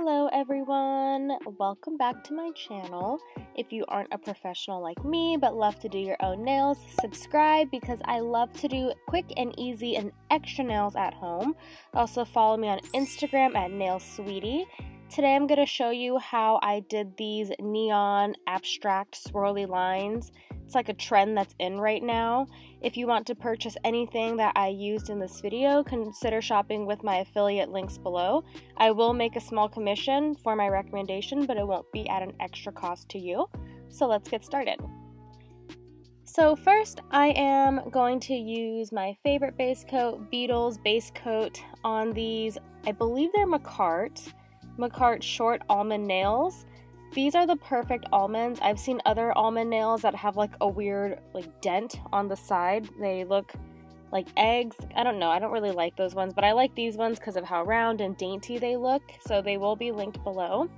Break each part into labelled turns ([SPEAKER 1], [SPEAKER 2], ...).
[SPEAKER 1] Hello everyone, welcome back to my channel. If you aren't a professional like me but love to do your own nails, subscribe because I love to do quick and easy and extra nails at home. Also follow me on Instagram at NailSweetie. Today I'm going to show you how I did these neon abstract swirly lines. It's like a trend that's in right now. If you want to purchase anything that I used in this video, consider shopping with my affiliate links below. I will make a small commission for my recommendation, but it won't be at an extra cost to you. So let's get started. So first, I am going to use my favorite base coat, Beetles base coat, on these, I believe they're Macarte short almond nails. These are the perfect almonds. I've seen other almond nails that have like a weird dent on the side. They look like eggs. I don't know. I don't really like those ones, but I like these ones because of how round and dainty they look. So they will be linked below.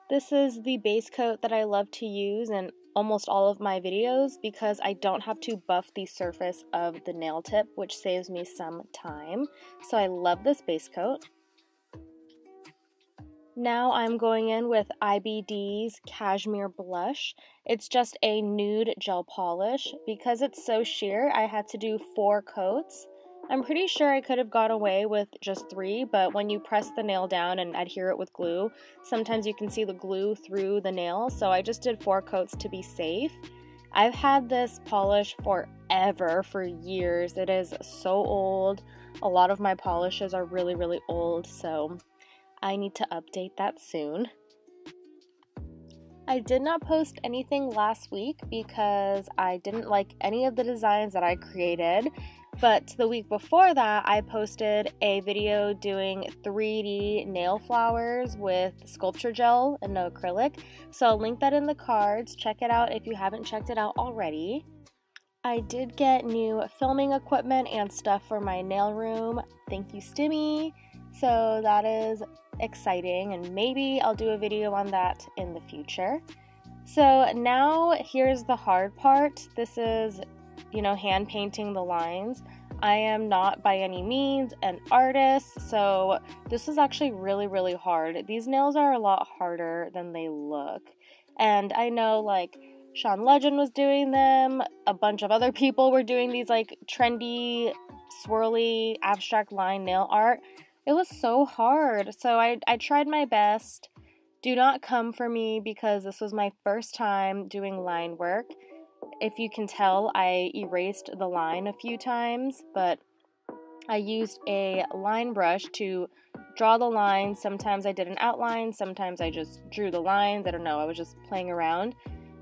[SPEAKER 1] This is the base coat that I love to use in almost all of my videos because I don't have to buff the surface of the nail tip, which saves me some time. So I love this base coat. Now I'm going in with IBD's Cashmere Blush. It's just a nude gel polish. Because it's so sheer, I had to do 4 coats. I'm pretty sure I could have got away with just 3, but when you press the nail down and adhere it with glue, sometimes you can see the glue through the nail, so I just did 4 coats to be safe. I've had this polish forever, for years. It is so old. A lot of my polishes are really old, so I need to update that soon. I did not post anything last week because I didn't like any of the designs that I created, but the week before that I posted a video doing 3D nail flowers with sculpture gel and no acrylic, so I'll link that in the cards. Check it out if you haven't checked it out already. I did get new filming equipment and stuff for my nail room. Thank you, Stimmy. So that is exciting, and maybe I'll do a video on that in the future. So now here's the hard part. This is, hand painting the lines. I am not by any means an artist, so this is actually really hard. These nails are a lot harder than they look. And I know Sean Legend was doing them, a bunch of other people were doing these trendy, swirly, abstract line nail art. It was so hard, so I tried my best. Do not come for me because this was my first time doing line work. If you can tell, I erased the line a few times, but I used a line brush to draw the lines. Sometimes I did an outline, sometimes I just drew the lines. I don't know, I was just playing around.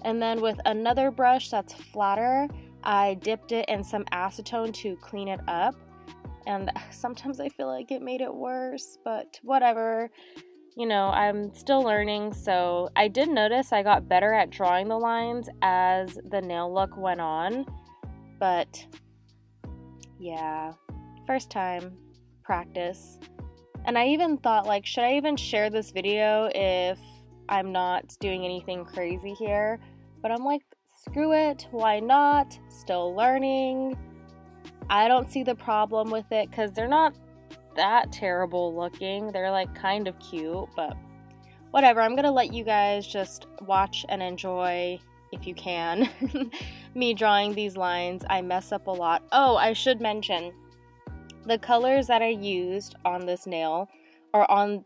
[SPEAKER 1] And then with another brush that's flatter, I dipped it in some acetone to clean it up. And sometimes I feel like it made it worse, but whatever. I'm still learning, so I did notice I got better at drawing the lines as the nail look went on. But yeah, first time, practice. And I even thought, should I even share this video if I'm not doing anything crazy here? But I'm like, screw it, why not? Still learning. I don't see the problem with it because they're not that terrible looking. They're kind of cute, but whatever. I'm gonna let you guys just watch and enjoy, if you can, me drawing these lines. I mess up a lot. Oh, I should mention the colors that I used on this nail, or on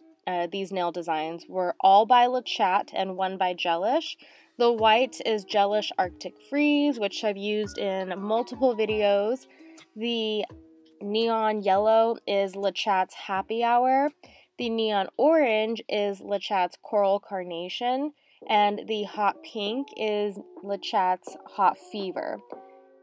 [SPEAKER 1] these nail designs, were all by LeChat and one by Gelish. The white is Gelish Arctic Freeze, which I've used in multiple videos. The neon yellow is LeChat's Happy Hour. The neon orange is LeChat's Coral Carnation. And the hot pink is LeChat's Hot Fever.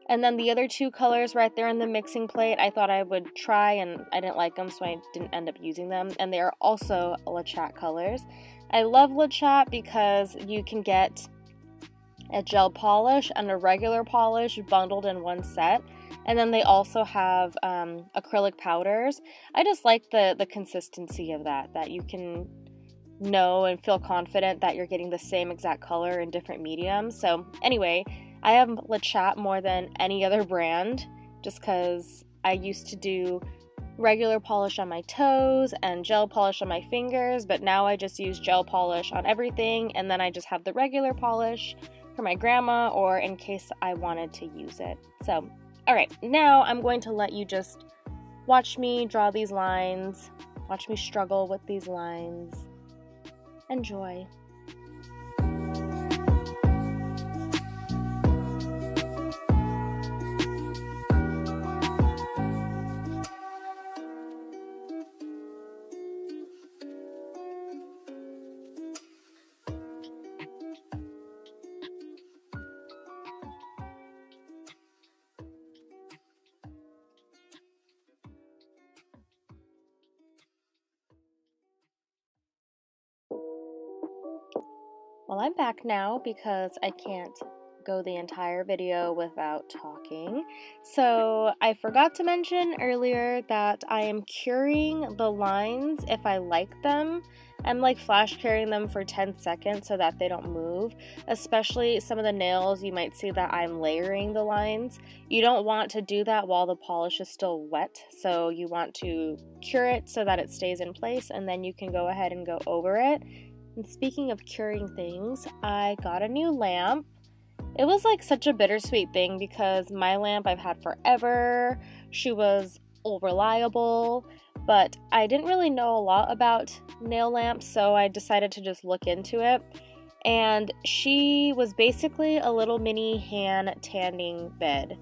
[SPEAKER 1] And then the other 2 colors right there in the mixing plate, I thought I would try, and I didn't like them, so I didn't end up using them. And they are also LeChat colors. I love LeChat because you can get a gel polish and a regular polish bundled in one set. And then they also have acrylic powders. I just like the consistency of that you can know and feel confident that you're getting the same exact color in different mediums. So anyway, I have LeChat more than any other brand just because I used to do regular polish on my toes and gel polish on my fingers, but now I just use gel polish on everything, and then I just have the regular polish for my grandma or in case I wanted to use it. So, alright, now I'm going to let you just watch me draw these lines, watch me struggle with these lines. Enjoy. Well, I'm back now because I can't go the entire video without talking. So I forgot to mention earlier that I am curing the lines if I like them. I'm like flash curing them for 10 seconds so that they don't move. Especially some of the nails, you might see that I'm layering the lines. You don't want to do that while the polish is still wet, so you want to cure it so that it stays in place, and then you can go ahead and go over it. And speaking of curing things, I got a new lamp. It was like such a bittersweet thing because my lamp I've had forever. She was reliable, but I didn't really know a lot about nail lamps, so I decided to just look into it. And she was basically a little mini hand tanning bed.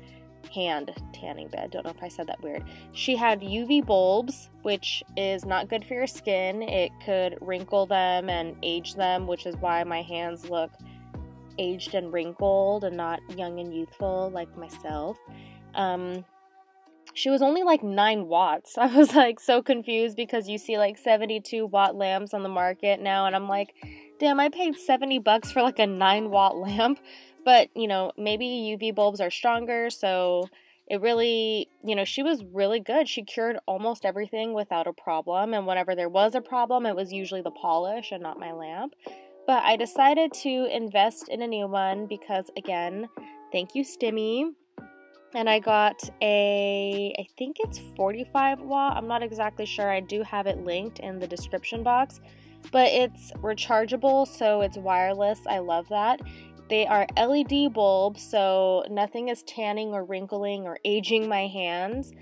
[SPEAKER 1] Don't know if I said that weird. She had UV bulbs, which is not good for your skin. It could wrinkle them and age them, which is why my hands look aged and wrinkled and not young and youthful like myself. She was only like 9 watts. I was like so confused because you see like 72 watt lamps on the market now, and I'm like, damn, I paid $70 for like a 9 watt lamp. But, you know, maybe UV bulbs are stronger, so it really, you know, she was really good. She cured almost everything without a problem, and whenever there was a problem, it was usually the polish and not my lamp. But I decided to invest in a new one because, again, thank you, Stimmy. And I got I think it's 45 watt. I'm not exactly sure. I do have it linked in the description box. But it's rechargeable, so it's wireless. I love that. They are LED bulbs, so nothing is tanning or wrinkling or aging my hands.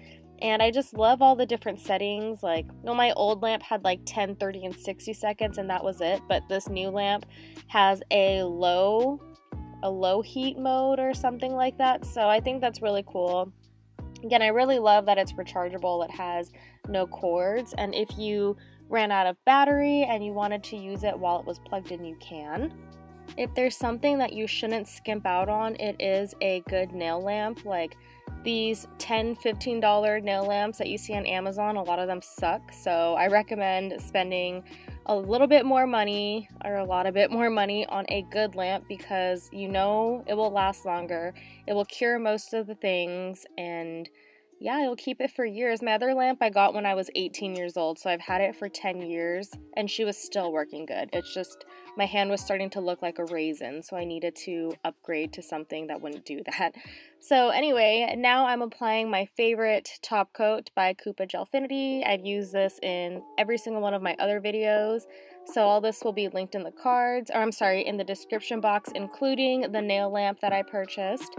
[SPEAKER 1] And I just love all the different settings. Like, well, my old lamp had like 10, 30, and 60 seconds, and that was it. But this new lamp has a low heat mode or something like that. So I think that's really cool. Again, I really love that it's rechargeable. It has no cords. And if you ran out of battery and you wanted to use it while it was plugged in, you can. If there's something that you shouldn't skimp out on, it is a good nail lamp. Like these $10, $15 nail lamps that you see on Amazon, a lot of them suck. So I recommend spending a little bit more money or a lot of bit more money on a good lamp because you know it will last longer. It will cure most of the things, and yeah, it'll keep it for years. My other lamp I got when I was 18 years old, so I've had it for 10 years, and she was still working good. It's just my hand was starting to look like a raisin, so I needed to upgrade to something that wouldn't do that. So anyway, now I'm applying my favorite top coat by Kupa GelFinity. I've used this in every single one of my other videos, so all this will be linked in the cards, or I'm sorry, in the description box, including the nail lamp that I purchased.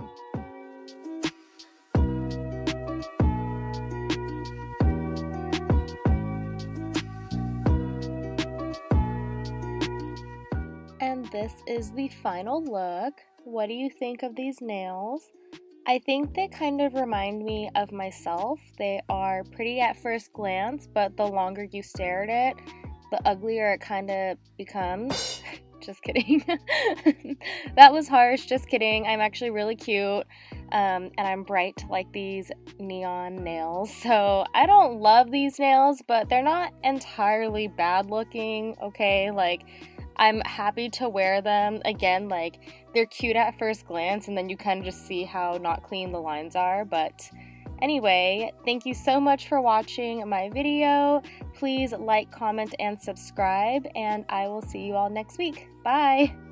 [SPEAKER 1] And this is the final look. What do you think of these nails? I think they kind of remind me of myself. They are pretty at first glance, but the longer you stare at it, the uglier it kind of becomes. Just kidding. That was harsh. Just kidding. I'm actually really cute. And I'm bright like these neon nails. So I don't love these nails, but they're not entirely bad looking. Okay, like I'm happy to wear them. Again, like they're cute at first glance, and then you kind of just see how not clean the lines are. But anyway, thank you so much for watching my video. Please like, comment, and subscribe, and I will see you all next week. Bye!